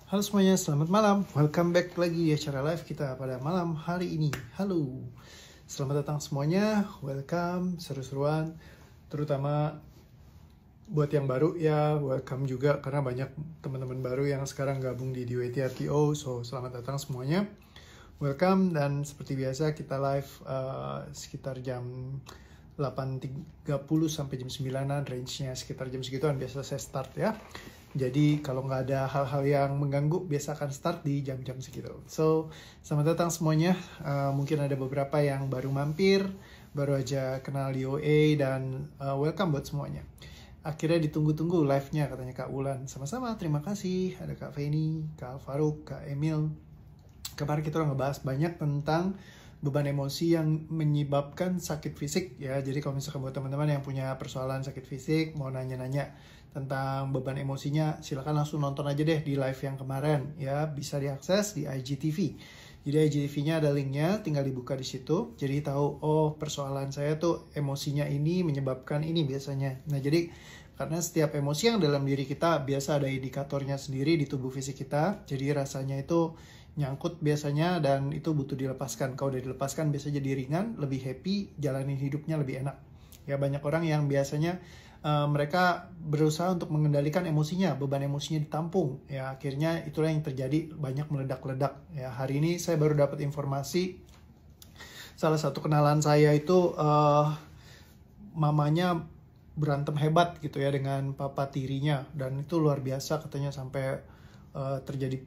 Halo semuanya, selamat malam. Welcome back lagi di acara live kita pada malam hari ini. Halo, selamat datang semuanya. Welcome, seru-seruan. Terutama buat yang baru ya, welcome juga karena banyak teman-teman baru yang sekarang gabung di DWTRTO. So, selamat datang semuanya. Welcome, dan seperti biasa kita live sekitar jam 8.30 sampai jam 9-an, range-nya sekitar jam segituan biasa saya start ya. Jadi kalau nggak ada hal-hal yang mengganggu, biasa akan start di jam-jam segitu. So, selamat datang semuanya. Mungkin ada beberapa yang baru mampir, baru aja kenal di OA, dan welcome buat semuanya. Akhirnya ditunggu-tunggu live-nya katanya Kak Wulan. Sama-sama, terima kasih. Ada Kak Feni, Kak Faruk, Kak Emil. Kemarin kita udah ngebahas banyak tentang beban emosi yang menyebabkan sakit fisik ya. Jadi kalau misalkan buat teman-teman yang punya persoalan sakit fisik, mau nanya-nanya tentang beban emosinya, silakan langsung nonton aja deh di live yang kemarin ya, bisa diakses di IGTV. Jadi IGTV-nya ada linknya, tinggal dibuka di situ. Jadi tahu, oh persoalan saya tuh emosinya ini menyebabkan ini biasanya. Nah jadi karena setiap emosi yang dalam diri kita biasa ada indikatornya sendiri di tubuh fisik kita. Jadi rasanya itu nyangkut biasanya dan itu butuh dilepaskan. Kalau udah dilepaskan biasa jadi ringan, lebih happy, jalanin hidupnya lebih enak. Ya banyak orang yang biasanya mereka berusaha untuk mengendalikan emosinya, beban emosinya ditampung. Ya akhirnya itulah yang terjadi, banyak meledak-ledak. Ya hari ini saya baru dapat informasi, salah satu kenalan saya itu mamanya berantem hebat gitu ya dengan papa tirinya, dan itu luar biasa katanya sampai terjadi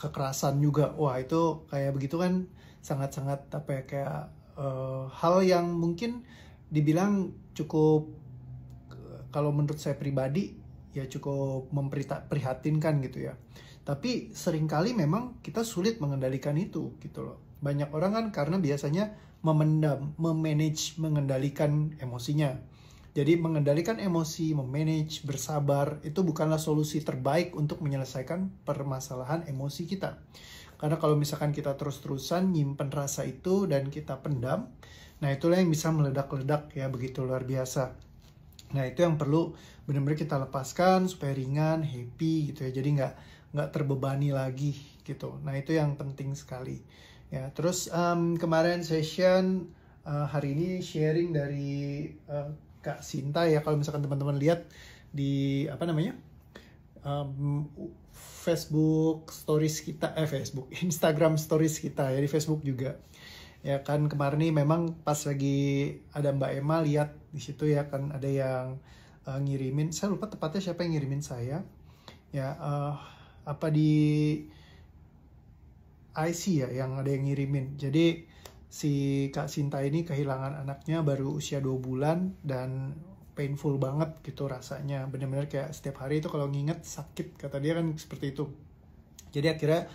kekerasan juga. Wah itu kayak begitu kan sangat-sangat apa ya, kayak hal yang mungkin dibilang cukup, kalau menurut saya pribadi ya cukup memprihatinkan gitu ya. Tapi seringkali memang kita sulit mengendalikan itu gitu loh. Banyak orang kan karena biasanya memendam, mengendalikan emosinya. Jadi mengendalikan emosi, memanage, bersabar, itu bukanlah solusi terbaik untuk menyelesaikan permasalahan emosi kita. Karena kalau misalkan kita terus-terusan nyimpen rasa itu dan kita pendam, nah itulah yang bisa meledak-ledak ya, begitu luar biasa. Nah itu yang perlu benar-benar kita lepaskan supaya ringan, happy gitu ya. Jadi nggak terbebani lagi gitu. Nah itu yang penting sekali. Ya terus kemarin session hari ini sharing dari Kak Sinta ya. Kalau misalkan teman-teman lihat di apa namanya Facebook stories kita, Instagram stories kita ya, di Facebook juga. Ya kan kemarin ini memang pas lagi ada Mbak Emma lihat di situ ya kan, ada yang ngirimin, saya lupa tepatnya siapa yang ngirimin saya ya, apa di IC ya yang ada yang ngirimin. Jadi si Kak Sinta ini kehilangan anaknya baru usia 2 bulan dan painful banget gitu rasanya, bener-bener kayak setiap hari itu kalau nginget sakit, kata dia kan seperti itu. Jadi akhirnya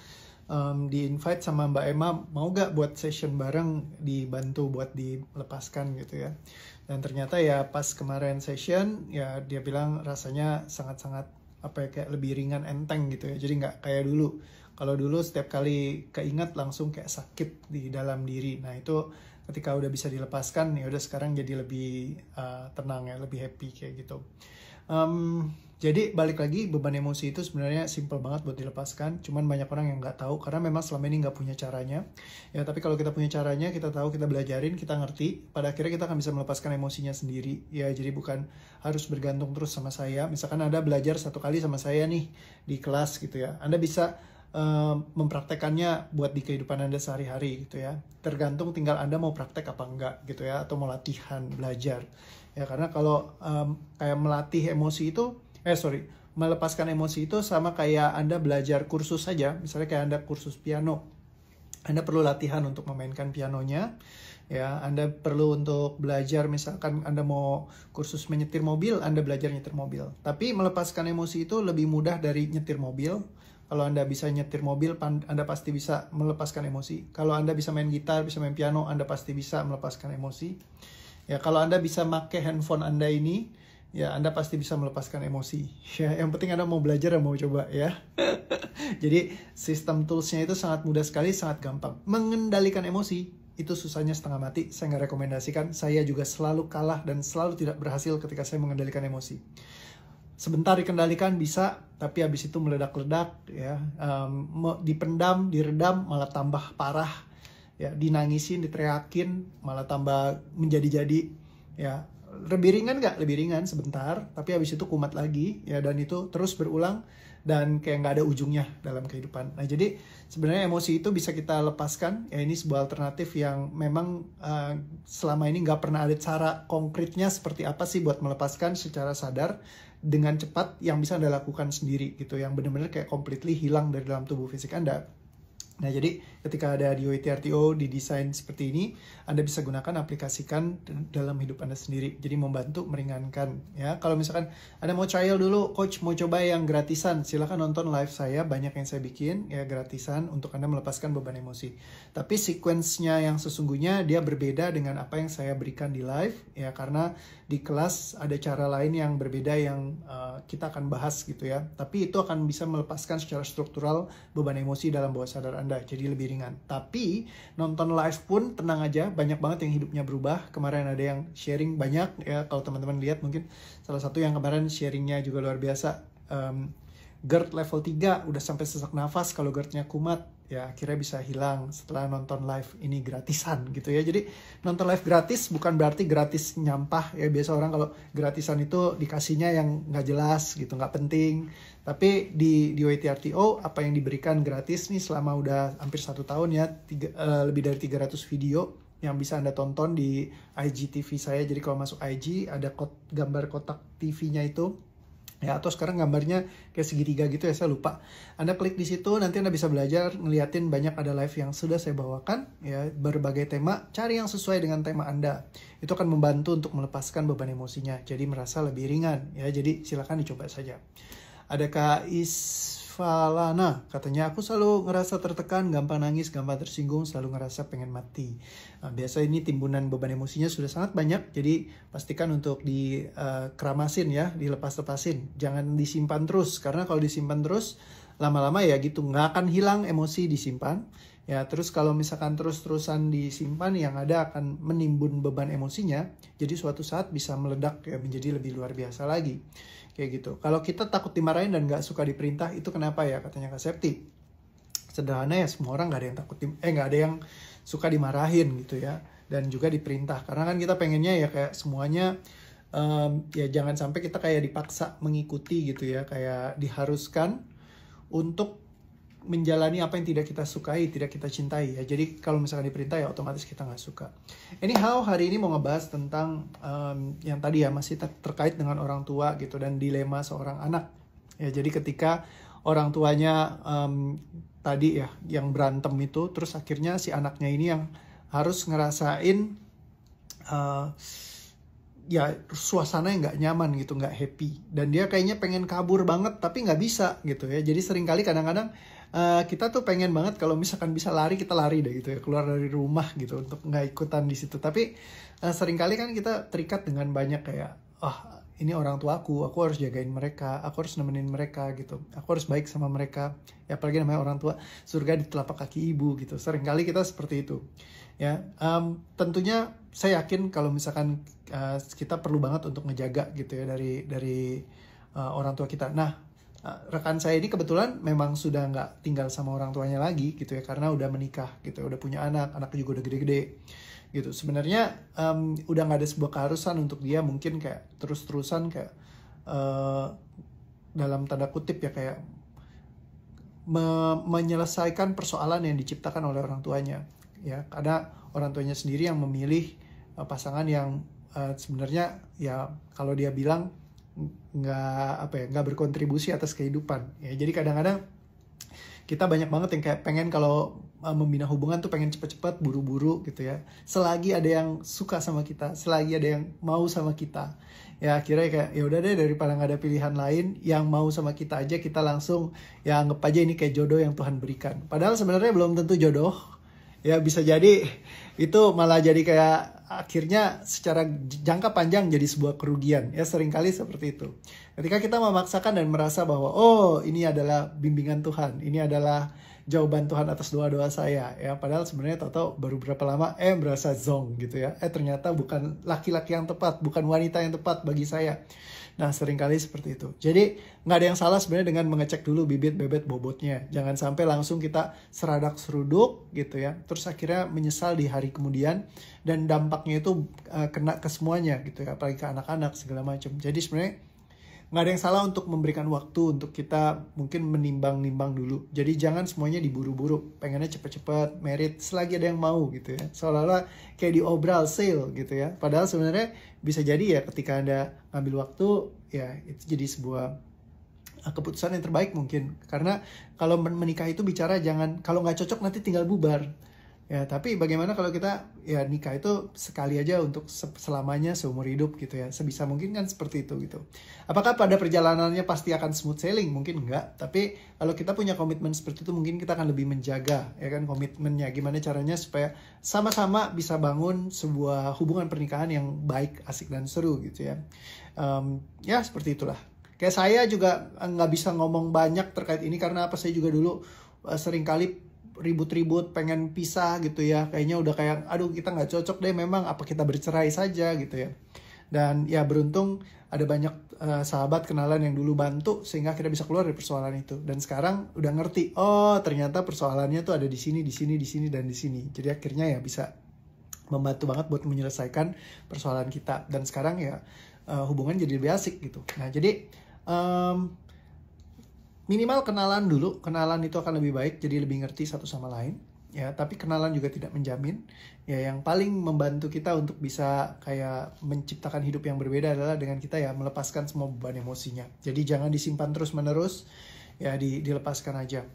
di invite sama Mbak Emma, mau gak buat session bareng, dibantu buat dilepaskan gitu ya. Dan ternyata ya pas kemarin session ya dia bilang rasanya sangat-sangat apa ya, kayak lebih ringan, enteng gitu ya. Jadi nggak kayak dulu. Kalau dulu setiap kali keingat langsung kayak sakit di dalam diri. Nah itu ketika udah bisa dilepaskan ya udah sekarang jadi lebih tenang ya, lebih happy kayak gitu. Jadi balik lagi, beban emosi itu sebenarnya simple banget buat dilepaskan. Cuman banyak orang yang nggak tahu karena memang selama ini nggak punya caranya. Ya tapi kalau kita punya caranya, kita tahu, kita belajarin, kita ngerti, pada akhirnya kita akan bisa melepaskan emosinya sendiri. Ya jadi bukan harus bergantung terus sama saya. Misalkan Anda belajar 1 kali sama saya nih di kelas gitu ya, Anda bisa mempraktekannya buat di kehidupan Anda sehari-hari gitu ya. Tergantung tinggal Anda mau praktek apa enggak gitu ya, atau mau latihan belajar. Ya karena kalau kayak melatih emosi itu, melepaskan emosi itu sama kayak Anda belajar kursus saja. Misalnya kayak Anda kursus piano, Anda perlu latihan untuk memainkan pianonya. Ya, Anda perlu untuk belajar, misalkan Anda mau kursus menyetir mobil, Anda belajar nyetir mobil. Tapi melepaskan emosi itu lebih mudah dari nyetir mobil. Kalau Anda bisa nyetir mobil, Anda pasti bisa melepaskan emosi. Kalau Anda bisa main gitar, bisa main piano, Anda pasti bisa melepaskan emosi. Ya, kalau Anda bisa pakai handphone Anda ini, ya Anda pasti bisa melepaskan emosi. Ya, yang penting Anda mau belajar dan mau coba ya. Jadi sistem toolsnya itu sangat mudah sekali, sangat gampang. Mengendalikan emosi itu susahnya setengah mati. Saya nggak rekomendasikan. Saya juga selalu kalah dan selalu tidak berhasil ketika saya mengendalikan emosi. sebentar dikendalikan bisa, tapi habis itu meledak-ledak ya, dipendam, diredam malah tambah parah ya, dinangisin, diteriakin malah tambah menjadi-jadi ya. Lebih ringan nggak? Lebih ringan sebentar, tapi habis itu kumat lagi ya, dan itu terus berulang dan kayak nggak ada ujungnya dalam kehidupan. Nah, jadi sebenarnya emosi itu bisa kita lepaskan ya. Ini sebuah alternatif yang memang selama ini nggak pernah ada cara konkretnya seperti apa sih buat melepaskan secara sadar dengan cepat yang bisa Anda lakukan sendiri gitu, yang benar-benar kayak completely hilang dari dalam tubuh fisik Anda. Nah, jadi ketika ada di YTRTO didesain seperti ini, Anda bisa gunakan, aplikasikan dalam hidup Anda sendiri. Jadi membantu meringankan ya. Kalau misalkan Anda mau trial dulu, coach mau coba yang gratisan, silahkan nonton live saya, banyak yang saya bikin ya gratisan untuk Anda melepaskan beban emosi. Tapi sequence-nya yang sesungguhnya dia berbeda dengan apa yang saya berikan di live ya, karena di kelas ada cara lain yang berbeda yang kita akan bahas gitu ya. Tapi itu akan bisa melepaskan secara struktural beban emosi dalam bawah sadar Anda, jadi lebih ringan. Tapi nonton live pun tenang aja, banyak banget yang hidupnya berubah. Kemarin ada yang sharing banyak ya, kalau teman-teman lihat mungkin salah satu yang kemarin sharingnya juga luar biasa. GERD level 3 udah sampai sesak nafas kalau GERD-nya kumat ya, akhirnya bisa hilang setelah nonton live ini gratisan gitu ya. Jadi nonton live gratis bukan berarti gratis nyampah ya. Biasa orang kalau gratisan itu dikasihnya yang nggak jelas gitu, nggak penting. Tapi di YTRTO apa yang diberikan gratis nih selama udah hampir 1 tahun ya, lebih dari 300 video yang bisa Anda tonton di IGTV saya. Jadi kalau masuk IG ada gambar kotak TV-nya itu ya, atau sekarang gambarnya kayak segitiga gitu ya, saya lupa. Anda klik di situ, nanti Anda bisa belajar ngeliatin banyak ada live yang sudah saya bawakan ya, berbagai tema. Cari yang sesuai dengan tema Anda, itu akan membantu untuk melepaskan beban emosinya, jadi merasa lebih ringan ya. Jadi silakan dicoba saja. Ada Kak Isfalana, katanya aku selalu ngerasa tertekan, gampang nangis, gampang tersinggung, selalu ngerasa pengen mati. Nah, biasa ini timbunan beban emosinya sudah sangat banyak, jadi pastikan untuk dikeramasin ya, dilepas-lepasin. Jangan disimpan terus, karena kalau disimpan terus, lama-lama ya gitu, nggak akan hilang emosi disimpan. Ya, terus kalau misalkan terus-terusan disimpan, yang ada akan menimbun beban emosinya, jadi suatu saat bisa meledak ya, menjadi lebih luar biasa lagi. Kayak gitu. Kalau kita takut dimarahin dan nggak suka diperintah, itu kenapa ya, katanya Kak Septi? Sederhana ya, semua orang nggak ada yang takut, nggak ada yang suka dimarahin gitu ya, dan juga diperintah. Karena kan kita pengennya ya kayak semuanya ya jangan sampai kita kayak dipaksa mengikuti gitu ya, kayak diharuskan untuk menjalani apa yang tidak kita sukai, tidak kita cintai ya. Jadi kalau misalkan diperintah ya otomatis kita nggak suka. Anyhow, hari ini mau ngebahas tentang yang tadi ya, masih terkait dengan orang tua gitu dan dilema seorang anak ya. Jadi ketika orang tuanya tadi ya yang berantem itu, terus akhirnya si anaknya ini yang harus ngerasain ya suasana yang nggak nyaman gitu, nggak happy, dan dia kayaknya pengen kabur banget tapi nggak bisa gitu ya. Jadi seringkali kadang-kadang kita tuh pengen banget kalau misalkan bisa lari, kita lari deh gitu ya, keluar dari rumah gitu untuk nggak ikutan di situ. Tapi seringkali kan kita terikat dengan banyak kayak, ini orang tua aku harus jagain mereka, aku harus nemenin mereka gitu, aku harus baik sama mereka ya. Apalagi namanya orang tua, surga di telapak kaki ibu gitu. Seringkali kita seperti itu ya. Tentunya saya yakin kalau misalkan kita perlu banget untuk ngejaga gitu ya dari orang tua kita. Nah, rekan saya ini kebetulan memang sudah nggak tinggal sama orang tuanya lagi gitu ya, karena udah menikah gitu, udah punya anak juga udah gede-gede gitu. Sebenarnya udah nggak ada sebuah keharusan untuk dia mungkin kayak terus-terusan kayak dalam tanda kutip ya, kayak menyelesaikan persoalan yang diciptakan oleh orang tuanya ya, karena orang tuanya sendiri yang memilih pasangan yang sebenarnya ya kalau dia bilang nggak berkontribusi atas kehidupan ya. Jadi kadang-kadang kita banyak banget yang kayak pengen kalau membina hubungan tuh pengen cepet-cepet, buru-buru gitu ya. Selagi ada yang suka sama kita, selagi ada yang mau sama kita, ya akhirnya kayak ya udah deh, daripada nggak ada pilihan lain, yang mau sama kita aja kita langsung ya anggap aja ini kayak jodoh yang Tuhan berikan. Padahal sebenarnya belum tentu jodoh ya, bisa jadi itu malah jadi kayak akhirnya secara jangka panjang jadi sebuah kerugian ya. Seringkali seperti itu ketika kita memaksakan dan merasa bahwa ini adalah bimbingan Tuhan, ini adalah jawaban Tuhan atas doa-doa saya ya, padahal sebenarnya tahu-tahu baru berapa lama berasa zong gitu ya, ternyata bukan laki-laki yang tepat, bukan wanita yang tepat bagi saya. Nah, seringkali seperti itu. Jadi, nggak ada yang salah sebenarnya dengan mengecek dulu bibit, bebet, bobotnya. Jangan sampai langsung kita seradak seruduk gitu ya. Terus akhirnya menyesal di hari kemudian. Dan dampaknya itu kena ke semuanya gitu ya. Apalagi ke anak-anak segala macam. Jadi sebenarnya nggak ada yang salah untuk memberikan waktu untuk kita mungkin menimbang-nimbang dulu. Jadi jangan semuanya diburu-buru. Pengennya cepet-cepet, merit, selagi ada yang mau gitu ya. Seolah-olah kayak diobral sale gitu ya. Padahal sebenarnya bisa jadi ya ketika Anda ngambil waktu, ya itu jadi sebuah keputusan yang terbaik mungkin. Karena kalau menikah itu bicara jangan, kalau nggak cocok nanti tinggal bubar. Ya, tapi bagaimana kalau kita ya nikah itu sekali aja untuk selamanya seumur hidup gitu ya. Sebisa mungkin kan seperti itu gitu. Apakah pada perjalanannya pasti akan smooth sailing? Mungkin enggak. Tapi kalau kita punya komitmen seperti itu mungkin kita akan lebih menjaga ya kan komitmennya. Gimana caranya supaya sama-sama bisa bangun sebuah hubungan pernikahan yang baik, asik dan seru gitu ya. Ya seperti itulah. Kayak saya juga nggak bisa ngomong banyak terkait ini karena apa, saya juga dulu seringkali ribut-ribut pengen pisah gitu ya, kayaknya udah kayak aduh kita nggak cocok deh, memang apa kita bercerai saja gitu ya. Dan ya beruntung ada banyak sahabat kenalan yang dulu bantu sehingga kita bisa keluar dari persoalan itu. Dan sekarang udah ngerti, oh ternyata persoalannya tuh ada di sini, di sini, di sini dan di sini. Jadi akhirnya ya bisa membantu banget buat menyelesaikan persoalan kita. Dan sekarang ya hubungan jadi lebih asik gitu. Nah jadi minimal kenalan dulu, kenalan itu akan lebih baik, jadi lebih ngerti satu sama lain. Ya, tapi kenalan juga tidak menjamin. Ya, yang paling membantu kita untuk bisa kayak menciptakan hidup yang berbeda adalah dengan kita ya melepaskan semua beban emosinya. Jadi jangan disimpan terus-menerus, ya dilepaskan aja.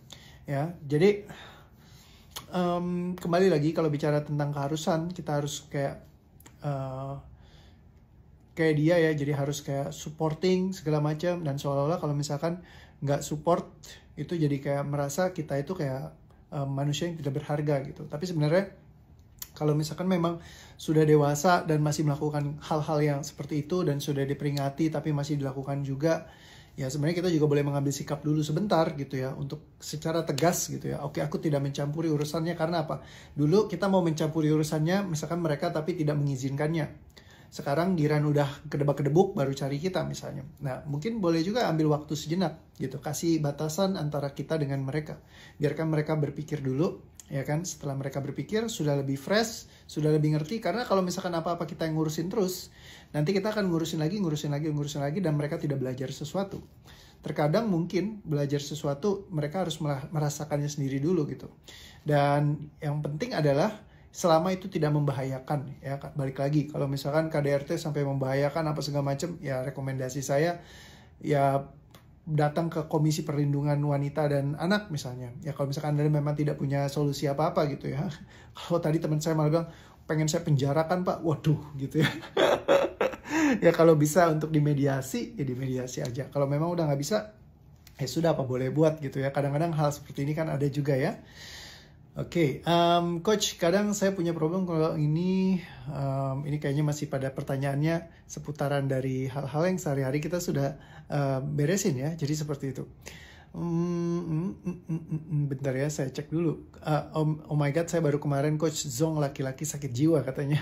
Ya, jadi kembali lagi kalau bicara tentang keharusan, kita harus kayak dia ya, jadi harus kayak supporting segala macam, dan seolah-olah kalau misalkan nggak support itu jadi kayak merasa kita itu kayak manusia yang tidak berharga gitu. Tapi sebenarnya kalau misalkan memang sudah dewasa dan masih melakukan hal-hal yang seperti itu dan sudah diperingati tapi masih dilakukan juga, ya sebenarnya kita juga boleh mengambil sikap dulu sebentar gitu ya, untuk secara tegas gitu ya. Oke, aku tidak mencampuri urusannya karena apa? Dulu kita mau mencampuri urusannya misalkan mereka tapi tidak mengizinkannya. Sekarang giran udah kedebak-kedebuk baru cari kita misalnya. Nah mungkin boleh juga ambil waktu sejenak gitu. Kasih batasan antara kita dengan mereka. Biarkan mereka berpikir dulu. Ya kan, setelah mereka berpikir sudah lebih fresh, sudah lebih ngerti. Karena kalau misalkan apa-apa kita yang ngurusin terus, nanti kita akan ngurusin lagi, dan mereka tidak belajar sesuatu. Terkadang mungkin belajar sesuatu mereka harus merasakannya sendiri dulu gitu. Dan yang penting adalah selama itu tidak membahayakan ya, balik lagi kalau misalkan KDRT sampai membahayakan apa segala macam, ya rekomendasi saya ya datang ke Komisi Perlindungan Wanita dan Anak misalnya. Ya kalau misalkan Anda memang tidak punya solusi apa-apa gitu ya. Kalau tadi teman saya malah bilang pengen saya penjarakan Pak, waduh gitu ya. Ya kalau bisa untuk dimediasi ya dimediasi aja. Kalau memang udah nggak bisa ya sudah, apa boleh buat gitu ya. Kadang-kadang hal seperti ini kan ada juga ya. Oke, Coach, kadang saya punya problem kalau ini kayaknya masih pada pertanyaannya seputaran dari hal-hal yang sehari-hari kita sudah beresin ya, jadi seperti itu. Bentar ya, saya cek dulu. Oh my god, saya baru kemarin Coach Zong laki-laki sakit jiwa katanya.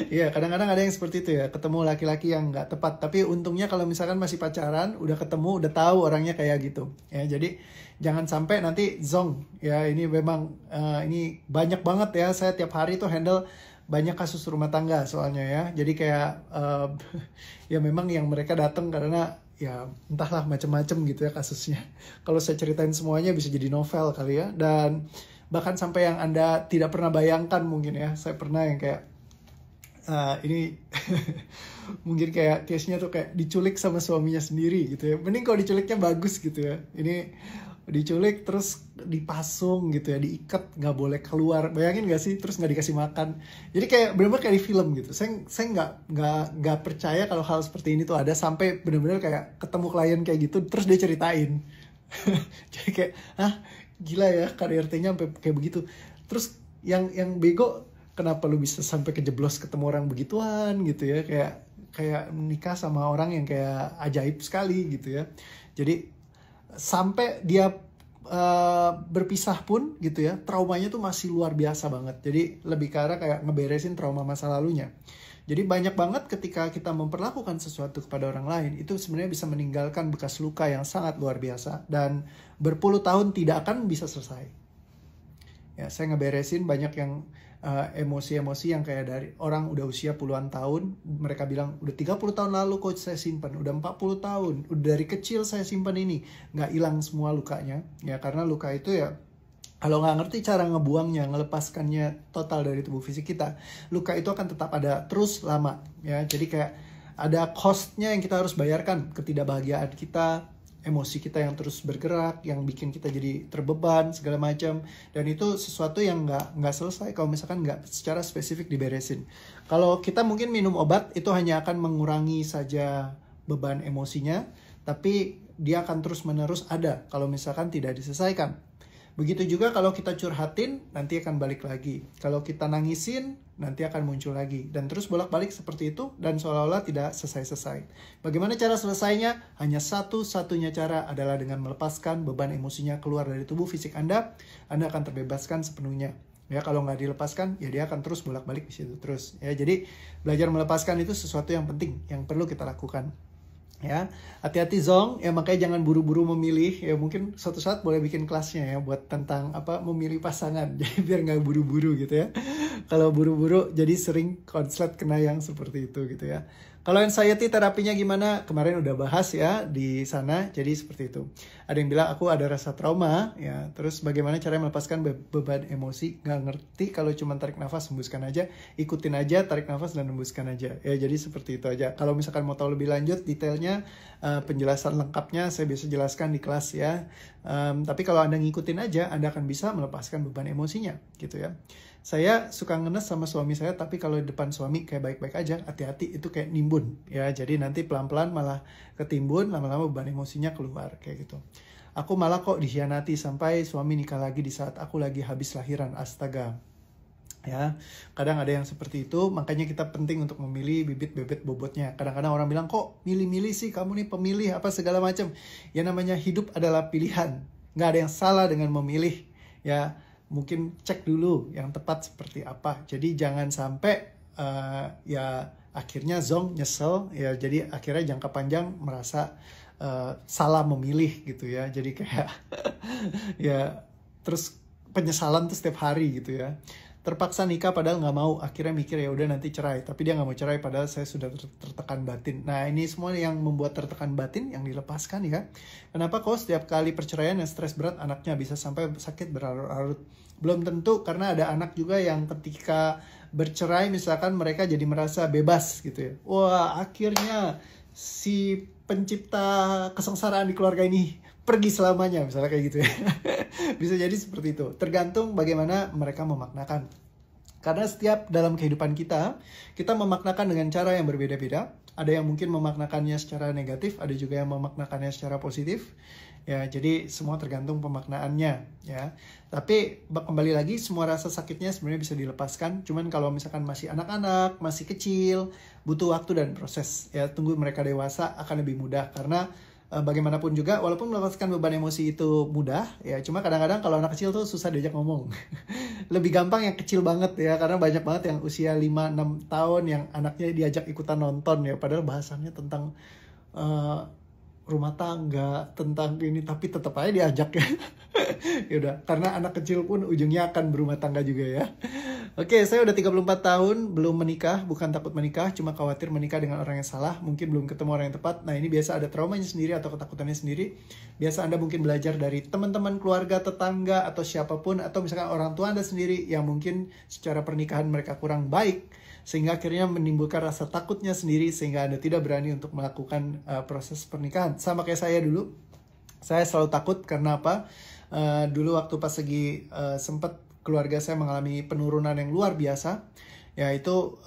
Ya, kadang-kadang ada yang seperti itu ya, ketemu laki-laki yang nggak tepat. Tapi untungnya kalau misalkan masih pacaran, udah ketemu, udah tahu orangnya kayak gitu. Ya, jadi jangan sampai nanti Zong. Ya, ini memang ini banyak banget ya. Saya tiap hari tuh handle banyak kasus rumah tangga soalnya ya. Jadi kayak ya memang yang mereka datang karena ya entahlah macam-macam gitu ya kasusnya. Kalau saya ceritain semuanya bisa jadi novel kali ya. Dan bahkan sampai yang Anda tidak pernah bayangkan mungkin ya. Saya pernah yang kayak ini mungkin kayak case-nya tuh kayak diculik sama suaminya sendiri gitu ya. Mending kalau diculiknya bagus gitu ya. Ini diculik terus dipasung gitu ya, diikat, nggak boleh keluar. Bayangin nggak sih? Terus nggak dikasih makan. Jadi kayak benar-benar kayak di film gitu. Saya nggak percaya kalau hal seperti ini tuh ada, sampai benar-benar kayak ketemu klien kayak gitu terus dia ceritain. Jadi kayak gila ya, KDRT-nya sampai kayak begitu. Terus yang bego, kenapa lu bisa sampai kejeblos ketemu orang begituan gitu ya, kayak menikah sama orang yang kayak ajaib sekali gitu ya. Jadi sampai dia berpisah pun gitu ya, traumanya tuh masih luar biasa banget. Jadi lebih ke arah kayak ngeberesin trauma masa lalunya. Jadi banyak banget ketika kita memperlakukan sesuatu kepada orang lain, itu sebenarnya bisa meninggalkan bekas luka yang sangat luar biasa dan berpuluh tahun tidak akan bisa selesai. Ya, saya ngeberesin banyak yang emosi-emosi yang kayak dari orang udah usia puluhan tahun, mereka bilang udah 30 tahun lalu coach saya simpan, udah 40 tahun, udah dari kecil saya simpan ini, nggak hilang semua lukanya. Ya karena luka itu ya, kalau nggak ngerti cara ngebuangnya, ngelepaskannya total dari tubuh fisik kita, luka itu akan tetap ada terus lama. Ya, jadi kayak ada cost-nya yang kita harus bayarkan, ketidakbahagiaan kita, emosi kita yang terus bergerak, yang bikin kita jadi terbeban segala macam, dan itu sesuatu yang nggak selesai kalau misalkan nggak secara spesifik diberesin. Kalau kita mungkin minum obat itu hanya akan mengurangi saja beban emosinya, tapi dia akan terus menerus ada kalau misalkan tidak diselesaikan. Begitu juga kalau kita curhatin, nanti akan balik lagi. Kalau kita nangisin, nanti akan muncul lagi. Dan terus bolak-balik seperti itu, dan seolah-olah tidak selesai-selesai. Bagaimana cara selesainya? Hanya satu-satunya cara adalah dengan melepaskan beban emosinya keluar dari tubuh fisik Anda akan terbebaskan sepenuhnya. Ya, kalau nggak dilepaskan, ya dia akan terus bolak-balik di situ terus. Ya, jadi belajar melepaskan itu sesuatu yang penting, yang perlu kita lakukan. Ya, hati-hati Zong, ya makanya jangan buru-buru memilih. Ya mungkin suatu saat boleh bikin kelasnya ya buat tentang apa memilih pasangan, jadi biar nggak buru-buru gitu ya. Kalau buru-buru jadi sering konslet kena yang seperti itu gitu ya. Kalau anxiety terapinya gimana? Kemarin udah bahas ya di sana, jadi seperti itu. Ada yang bilang aku ada rasa trauma, ya. Terus bagaimana cara melepaskan beban emosi? Nggak ngerti, kalau cuma tarik nafas, hembuskan aja. Ikutin aja, tarik nafas dan hembuskan aja. Ya, jadi seperti itu aja. Kalau misalkan mau tahu lebih lanjut detailnya, penjelasan lengkapnya saya bisa jelaskan di kelas ya. Tapi kalau Anda ngikutin aja, Anda akan bisa melepaskan beban emosinya, gitu ya. Saya suka ngenes sama suami saya, tapi kalau di depan suami kayak baik-baik aja, hati-hati itu kayak nimbun ya. Jadi nanti pelan-pelan malah ketimbun, lama-lama beban emosinya keluar kayak gitu. Aku malah kok dikhianati sampai suami nikah lagi di saat aku lagi habis lahiran, astaga. Ya, kadang ada yang seperti itu, makanya kita penting untuk memilih bibit-bibit bobotnya. Kadang-kadang orang bilang, kok milih-milih sih kamu nih pemilih apa segala macam. Ya namanya hidup adalah pilihan, nggak ada yang salah dengan memilih ya. Mungkin cek dulu yang tepat seperti apa. Jadi jangan sampai ya akhirnya Zong nyesel ya. Jadi akhirnya jangka panjang merasa salah memilih gitu ya. Jadi kayak ya terus penyesalan tuh setiap hari gitu ya. Terpaksa nikah padahal nggak mau, akhirnya mikir ya udah nanti cerai, tapi dia nggak mau cerai padahal saya sudah tertekan batin. Nah ini semua yang membuat tertekan batin yang dilepaskan ya. Kenapa kok setiap kali perceraian yang stres berat anaknya bisa sampai sakit berlarut-larut? Belum tentu, karena ada anak juga yang ketika bercerai misalkan mereka jadi merasa bebas gitu ya. Wah akhirnya si pencipta kesengsaraan di keluarga ini pergi selamanya, misalnya kayak gitu ya. Bisa jadi seperti itu. Tergantung bagaimana mereka memaknakan. Karena setiap dalam kehidupan kita memaknakan dengan cara yang berbeda-beda. Ada yang mungkin memaknakannya secara negatif, ada juga yang memaknakannya secara positif. Ya, jadi semua tergantung pemaknaannya ya. Tapi kembali lagi, semua rasa sakitnya sebenarnya bisa dilepaskan. Cuman kalau misalkan masih anak-anak, masih kecil, butuh waktu dan proses. Ya, tunggu mereka dewasa akan lebih mudah, karena bagaimanapun juga, walaupun melepaskan beban emosi itu mudah, ya cuma kadang-kadang kalau anak kecil tuh susah diajak ngomong. Lebih gampang yang kecil banget ya, karena banyak banget yang usia 5-6 tahun yang anaknya diajak ikutan nonton ya, padahal bahasannya tentang rumah tangga, tentang ini, tapi tetap aja diajak ya. Yaudah, karena anak kecil pun ujungnya akan berumah tangga juga ya. Oke, saya udah 34 tahun, belum menikah, bukan takut menikah, cuma khawatir menikah dengan orang yang salah, mungkin belum ketemu orang yang tepat. Nah ini biasa ada traumanya sendiri atau ketakutannya sendiri. Biasa Anda mungkin belajar dari teman-teman, keluarga, tetangga, atau siapapun, atau misalkan orang tua Anda sendiri yang mungkin secara pernikahan mereka kurang baik, sehingga akhirnya menimbulkan rasa takutnya sendiri, sehingga Anda tidak berani untuk melakukan proses pernikahan. Sama kayak saya dulu, saya selalu takut karena apa? Dulu waktu pas lagi sempat keluarga saya mengalami penurunan yang luar biasa, yaitu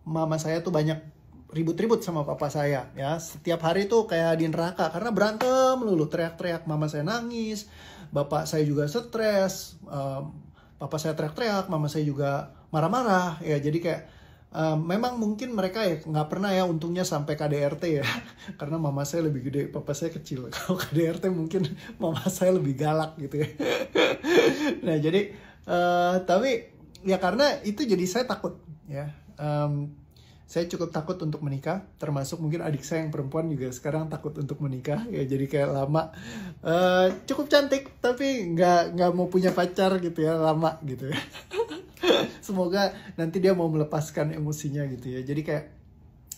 mama saya tuh banyak ribut-ribut sama papa saya ya. Setiap hari tuh kayak di neraka karena berantem melulu, teriak-teriak, mama saya nangis, bapak saya juga stres, papa saya teriak-teriak, mama saya juga marah-marah ya. Jadi kayak memang mungkin mereka ya nggak pernah ya untungnya sampai KDRT ya. Karena mama saya lebih gede, papa saya kecil. Kalau KDRT mungkin mama saya lebih galak gitu ya. Nah jadi tapi ya karena itu jadi saya takut ya. saya cukup takut untuk menikah, termasuk mungkin adik saya yang perempuan juga sekarang takut untuk menikah ya, jadi kayak lama. Cukup cantik tapi nggak mau punya pacar gitu ya, lama gitu ya. Semoga nanti dia mau melepaskan emosinya gitu ya. Jadi kayak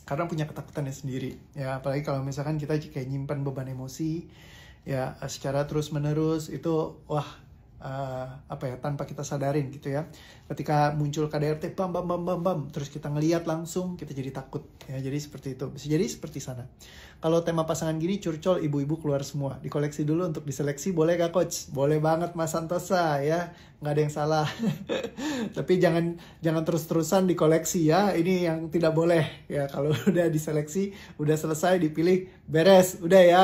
karena punya ketakutannya sendiri ya, apalagi kalau misalkan kita kayak nyimpan beban emosi ya secara terus menerus itu wah apa ya, tanpa kita sadarin gitu ya, ketika muncul KDRT bam bam bam bam bam terus kita ngelihat langsung kita jadi takut ya. Jadi seperti itu, bisa jadi seperti sana. Kalau tema pasangan gini curcol, ibu-ibu keluar semua, dikoleksi dulu untuk diseleksi, boleh gak coach? Boleh banget Mas Santosa ya, nggak ada yang salah. Tapi jangan terus-terusan dikoleksi ya, ini yang tidak boleh ya. Kalau udah diseleksi, udah selesai dipilih, beres, udah ya,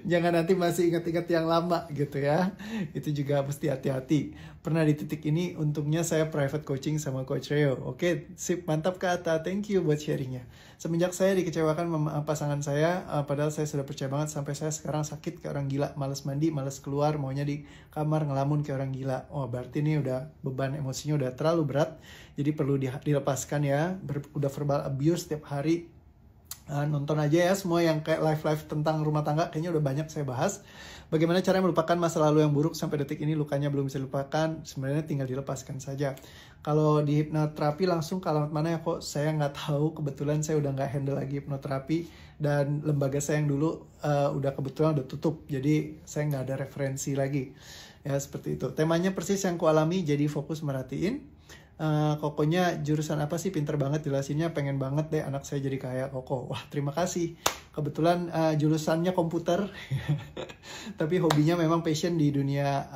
jangan nanti masih ingat-ingat yang lama gitu ya. Itu juga mesti hati-hati. Pernah di titik ini untungnya saya private coaching sama Coach Reo. Oke, sip, mantap Kak Atta, thank you buat sharingnya. Semenjak saya dikecewakan pasangan saya, padahal saya sudah percaya banget, sampai saya sekarang sakit kayak orang gila, males mandi, males keluar, maunya di kamar ngelamun kayak orang gila. Oh, berarti ini udah beban emosinya udah terlalu berat, jadi perlu dilepaskan ya. Udah verbal abuse setiap hari. Nonton aja ya semua yang kayak live tentang rumah tangga, kayaknya udah banyak saya bahas. Bagaimana cara melupakan masa lalu yang buruk sampai detik ini lukanya belum bisa dilupakan, sebenarnya tinggal dilepaskan saja. Kalau di hipnoterapi langsung ke alamat mana ya kok saya nggak tahu, kebetulan saya udah nggak handle lagi hipnoterapi, dan lembaga saya yang dulu udah kebetulan udah tutup, jadi saya nggak ada referensi lagi ya. Seperti itu temanya persis yang ku alami, jadi fokus merhatiin. Kokonya jurusan apa sih, pinter banget jelasinnya, pengen banget deh anak saya jadi kayak Koko. Wah, terima kasih. Kebetulan jurusannya komputer tapi hobinya memang passion di dunia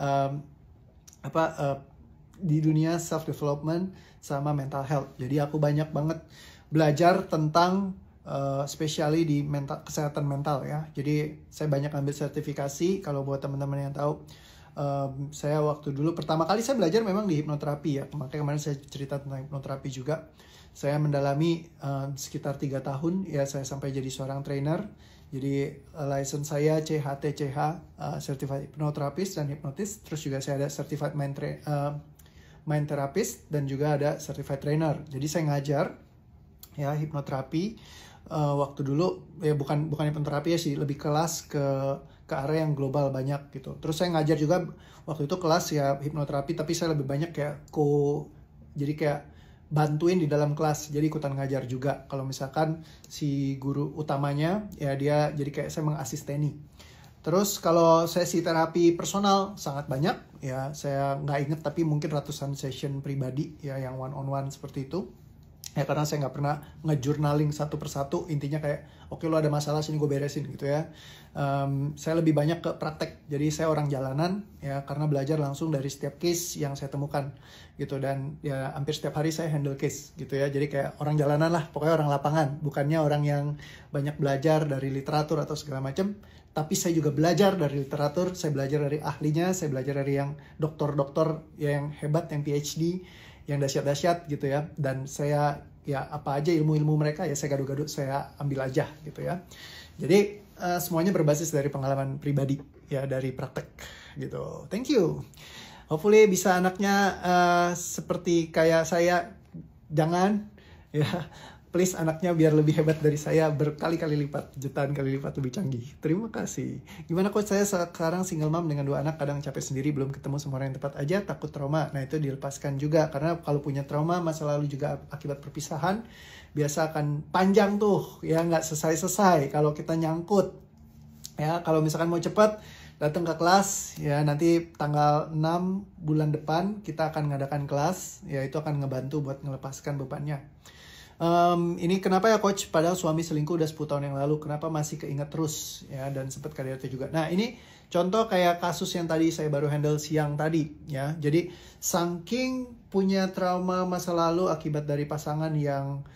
di dunia self development sama mental health. Jadi aku banyak banget belajar tentang especially di kesehatan mental ya. Jadi saya banyak ambil sertifikasi. Kalau buat teman-teman yang tahu, saya waktu dulu pertama kali saya belajar memang di hipnoterapi ya, makanya kemarin saya cerita tentang hipnoterapi juga. Saya mendalami sekitar 3 tahun ya, saya sampai jadi seorang trainer. Jadi license saya CHTCH, Certified Hypnotherapist dan Hypnotist. Terus juga saya ada Certified Mind Therapist dan juga ada Certified Trainer. Jadi saya ngajar ya hipnoterapi waktu dulu ya, bukan hipnoterapi ya sih, lebih kelas ke area yang global banyak gitu. Terus saya ngajar juga waktu itu kelas ya hipnoterapi, tapi saya lebih banyak kayak jadi kayak bantuin di dalam kelas, jadi ikutan ngajar juga. Kalau misalkan si guru utamanya ya dia jadi kayak saya mengasisteni. Terus kalau sesi terapi personal sangat banyak ya, saya nggak inget tapi mungkin ratusan session pribadi ya yang one on one seperti itu. Ya karena saya nggak pernah ngejurnaling satu persatu, intinya kayak oke, lo ada masalah sini gue beresin gitu ya. Saya lebih banyak ke praktek, jadi saya orang jalanan ya, karena belajar langsung dari setiap case yang saya temukan gitu. Dan ya hampir setiap hari saya handle case gitu ya, jadi kayak orang jalanan lah, pokoknya orang lapangan, bukannya orang yang banyak belajar dari literatur atau segala macam. Tapi saya juga belajar dari literatur, saya belajar dari ahlinya, saya belajar dari yang dokter-dokter yang hebat, yang PhD, yang dahsyat-dahsyat gitu ya. Dan saya ya apa aja ilmu-ilmu mereka ya saya gado-gado, saya ambil aja gitu ya. Jadi semuanya berbasis dari pengalaman pribadi ya, dari praktek gitu. Thank you. Hopefully bisa anaknya seperti kayak saya. Jangan ya, please anaknya biar lebih hebat dari saya berkali-kali lipat, jutaan kali lipat lebih canggih. Terima kasih. Gimana coach, saya sekarang single mom dengan 2 anak, kadang capek sendiri, belum ketemu sama orang yang tepat aja, takut trauma. Nah itu dilepaskan juga, karena kalau punya trauma masa lalu juga akibat perpisahan, biasa akan panjang tuh ya, nggak selesai-selesai kalau kita nyangkut ya. Kalau misalkan mau cepat, datang ke kelas ya, nanti tanggal 6 bulan depan kita akan ngadakan kelas ya, itu akan ngebantu buat ngelepaskan bebannya. Ini kenapa ya coach, padahal suami selingkuh udah 10 tahun yang lalu, kenapa masih keinget terus ya, dan sempat KDRT juga. Nah ini contoh kayak kasus yang tadi saya baru handle siang tadi ya. Jadi saking punya trauma masa lalu akibat dari pasangan yang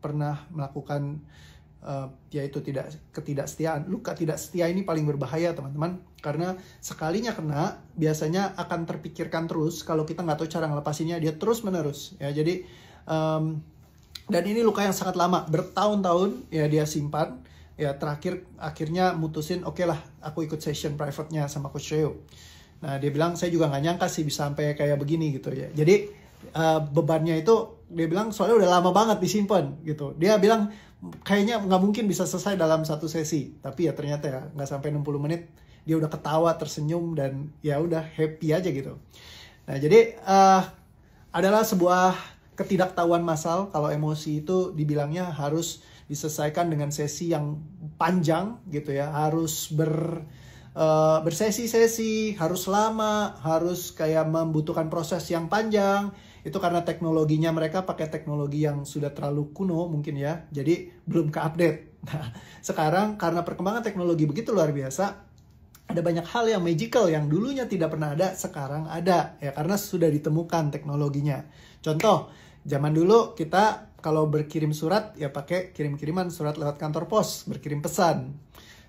pernah melakukan yaitu ketidaksetiaan. Luka tidak setia ini paling berbahaya teman-teman, karena sekalinya kena biasanya akan terpikirkan terus. Kalau kita nggak tahu cara ngelepasinnya, dia terus menerus ya. Jadi dan ini luka yang sangat lama, bertahun-tahun ya dia simpan ya. Akhirnya mutusin oke lah aku ikut session private-nya sama Coach Reo. Nah dia bilang saya juga nggak nyangka sih bisa sampai kayak begini gitu ya. Jadi bebannya itu dia bilang soalnya udah lama banget disimpan gitu. Dia bilang kayaknya nggak mungkin bisa selesai dalam satu sesi, tapi ya ternyata ya nggak sampai 60 menit dia udah ketawa, tersenyum, dan ya udah happy aja gitu. Nah jadi adalah sebuah ketidaktahuan massal kalau emosi itu dibilangnya harus diselesaikan dengan sesi yang panjang gitu ya, harus bersesi-sesi, harus lama, harus kayak membutuhkan proses yang panjang. Itu karena teknologinya mereka pakai teknologi yang sudah terlalu kuno mungkin ya, jadi belum ke-update. Nah, sekarang karena perkembangan teknologi begitu luar biasa, ada banyak hal yang magical yang dulunya tidak pernah ada, sekarang ada ya, karena sudah ditemukan teknologinya. Contoh, zaman dulu kita kalau berkirim surat ya pakai kirim-kiriman surat lewat kantor pos, berkirim pesan.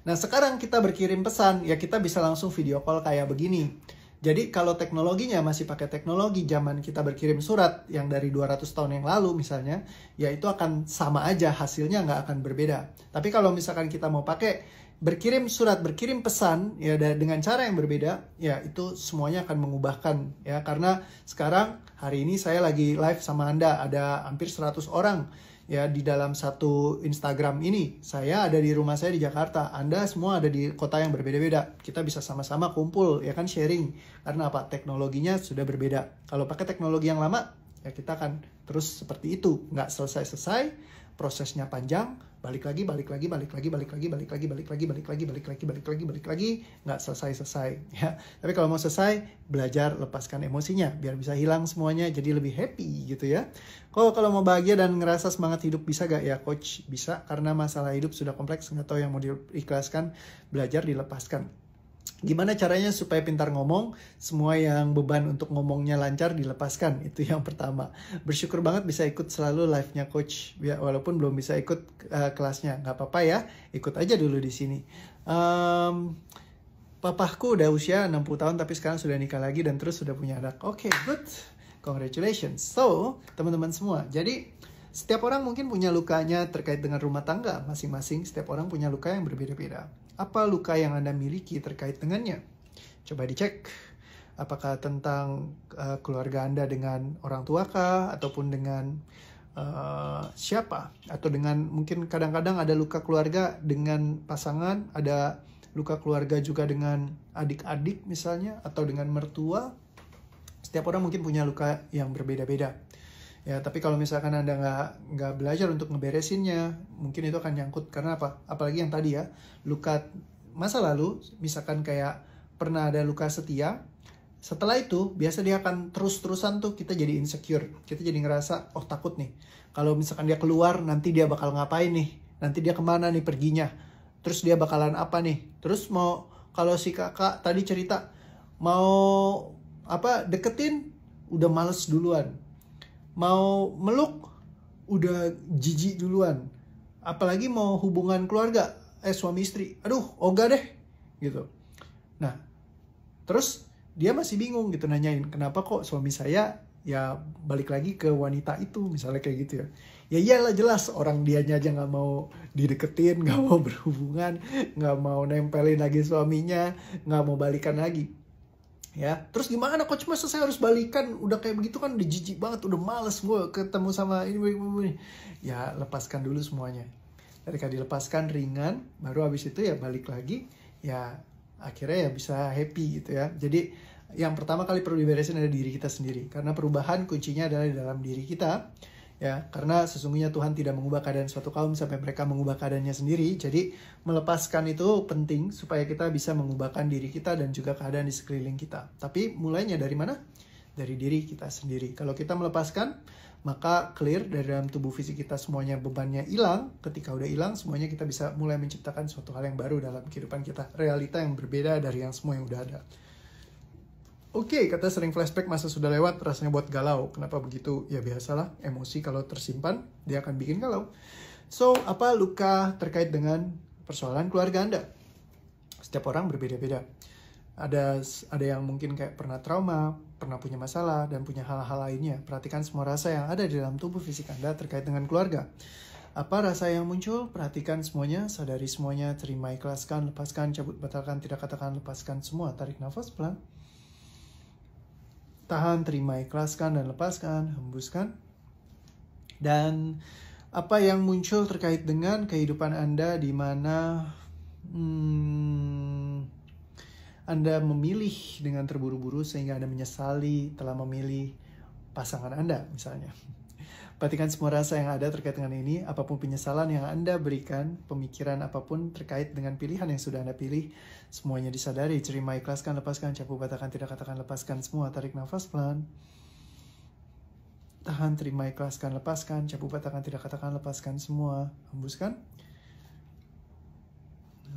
Nah, sekarang kita berkirim pesan ya kita bisa langsung video call kayak begini. Jadi kalau teknologinya masih pakai teknologi zaman kita berkirim surat yang dari 200 tahun yang lalu misalnya, ya itu akan sama aja, hasilnya nggak akan berbeda. Tapi kalau misalkan kita mau pakai berkirim surat, berkirim pesan ya dengan cara yang berbeda, ya itu semuanya akan mengubahkan ya. Karena sekarang hari ini saya lagi live sama Anda, ada hampir 100 orang ya di dalam satu Instagram ini. Saya ada di rumah saya di Jakarta, Anda semua ada di kota yang berbeda-beda. Kita bisa sama-sama kumpul ya kan, sharing. Karena apa? Teknologinya sudah berbeda. Kalau pakai teknologi yang lama ya kita akan terus seperti itu, nggak selesai-selesai, prosesnya panjang, balik lagi, nggak selesai-selesai ya. Tapi kalau mau selesai, belajar lepaskan emosinya biar bisa hilang semuanya, jadi lebih happy gitu ya. Kalau mau bahagia dan ngerasa semangat hidup bisa gak ya coach? Bisa, karena masalah hidup sudah kompleks, nggak tahu yang mau diikhlaskan, belajar dilepaskan. Gimana caranya supaya pintar ngomong? Semua yang beban untuk ngomongnya lancar dilepaskan. Itu yang pertama. Bersyukur banget bisa ikut selalu live-nya coach. Ya, walaupun belum bisa ikut kelasnya. Nggak apa-apa ya. Ikut aja dulu di sini. Papaku udah usia 60 tahun tapi sekarang sudah nikah lagi dan terus sudah punya anak. Oke, good. Congratulations. So, teman-teman semua. Jadi, setiap orang mungkin punya lukanya terkait dengan rumah tangga masing-masing. Setiap orang punya luka yang berbeda-beda. Apa luka yang Anda miliki terkait dengannya? Coba dicek. Apakah tentang keluarga Anda dengan orang tua kah? Ataupun dengan siapa? Atau dengan mungkin kadang-kadang ada luka keluarga dengan pasangan. Ada luka keluarga juga dengan adik-adik misalnya. Atau dengan mertua. Setiap orang mungkin punya luka yang berbeda-beda. Ya, tapi kalau misalkan Anda nggak belajar untuk ngeberesinnya, mungkin itu akan nyangkut. Karena apa? Apalagi yang tadi ya, luka masa lalu, misalkan kayak pernah ada luka setia, setelah itu biasa dia akan terus-terusan tuh kita jadi insecure. Kita jadi ngerasa, oh takut nih. Kalau misalkan dia keluar, nanti dia bakal ngapain nih? Nanti dia kemana nih perginya? Terus dia bakalan apa nih? Terus mau, kalau si kakak tadi cerita, mau deketin, udah males duluan. Mau meluk udah jijik duluan, apalagi mau hubungan keluarga suami istri, aduh ogah deh gitu. Nah terus dia masih bingung gitu, nanyain kenapa kok suami saya ya balik lagi ke wanita itu misalnya kayak gitu ya. Ya iyalah, jelas orang dianya aja nggak mau dideketin, nggak mau berhubungan, nggak mau nempelin lagi suaminya, nggak mau balikan lagi. Ya, terus gimana coach, masa saya harus balikan? Udah kayak begitu kan udah jijik banget, udah males gue ketemu sama ini. Ya, lepaskan dulu semuanya. Ketika dilepaskan ringan, baru habis itu ya balik lagi. Ya, akhirnya ya bisa happy gitu ya. Jadi, yang pertama kali perlu diberesin adalah diri kita sendiri. Karena perubahan kuncinya adalah di dalam diri kita. Ya, karena sesungguhnya Tuhan tidak mengubah keadaan suatu kaum sampai mereka mengubah keadaannya sendiri. Jadi melepaskan itu penting supaya kita bisa mengubahkan diri kita dan juga keadaan di sekeliling kita. Tapi mulainya dari mana? Dari diri kita sendiri. Kalau kita melepaskan, maka clear dari dalam tubuh fisik kita semuanya bebannya hilang. Ketika udah hilang, semuanya kita bisa mulai menciptakan suatu hal yang baru dalam kehidupan kita. Realita yang berbeda dari yang semua yang udah ada. Oke, kata sering flashback masa sudah lewat, rasanya buat galau. Kenapa begitu? Ya biasalah, emosi kalau tersimpan, dia akan bikin galau. So, apa luka terkait dengan persoalan keluarga Anda? Setiap orang berbeda-beda. Ada yang mungkin kayak pernah trauma, pernah punya masalah, dan punya hal-hal lainnya. Perhatikan semua rasa yang ada di dalam tubuh fisik Anda terkait dengan keluarga. Apa rasa yang muncul? Perhatikan semuanya, sadari semuanya, terima, ikhlaskan, lepaskan, cabut, batalkan, tidak katakan, lepaskan semua. Tarik nafas pelan. Tahan, terima, ikhlaskan, dan lepaskan. Hembuskan. Dan apa yang muncul terkait dengan kehidupan Anda di mana Anda memilih dengan terburu-buru sehingga Anda menyesali telah memilih pasangan Anda misalnya. Perhatikan semua rasa yang ada terkait dengan ini, apapun penyesalan yang Anda berikan, pemikiran apapun terkait dengan pilihan yang sudah Anda pilih, semuanya disadari, terima, ikhlaskan, lepaskan, capu, batalkan, tidak katakan, lepaskan semua, tarik nafas pelan. Tahan, terima, ikhlaskan, lepaskan, capu, batalkan, tidak katakan, lepaskan semua, hembuskan.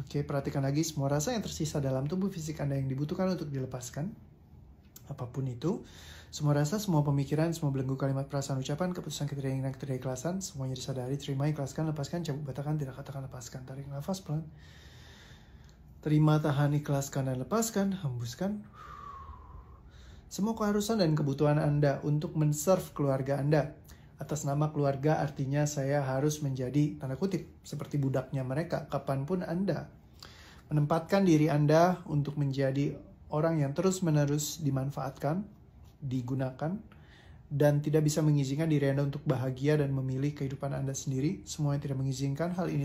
Oke, perhatikan lagi semua rasa yang tersisa dalam tubuh fisik Anda yang dibutuhkan untuk dilepaskan. Apapun itu, semua rasa, semua pemikiran, semua belenggu kalimat, perasaan, ucapan, keputusan, ketidakingginan, ketidakikhlasan, semuanya disadari, terima, ikhlaskan, lepaskan, cabut, batalkan, tidak katakan, lepaskan, tarik nafas pelan. Terima, tahan, ikhlaskan, dan lepaskan, hembuskan. Semua keharusan dan kebutuhan Anda untuk men-serve keluarga Anda. Atas nama keluarga artinya saya harus menjadi, tanda kutip, seperti budaknya mereka, kapanpun Anda menempatkan diri Anda untuk menjadi orang yang terus-menerus dimanfaatkan, digunakan, dan tidak bisa mengizinkan diri Anda untuk bahagia dan memilih kehidupan Anda sendiri. Semua yang tidak mengizinkan hal ini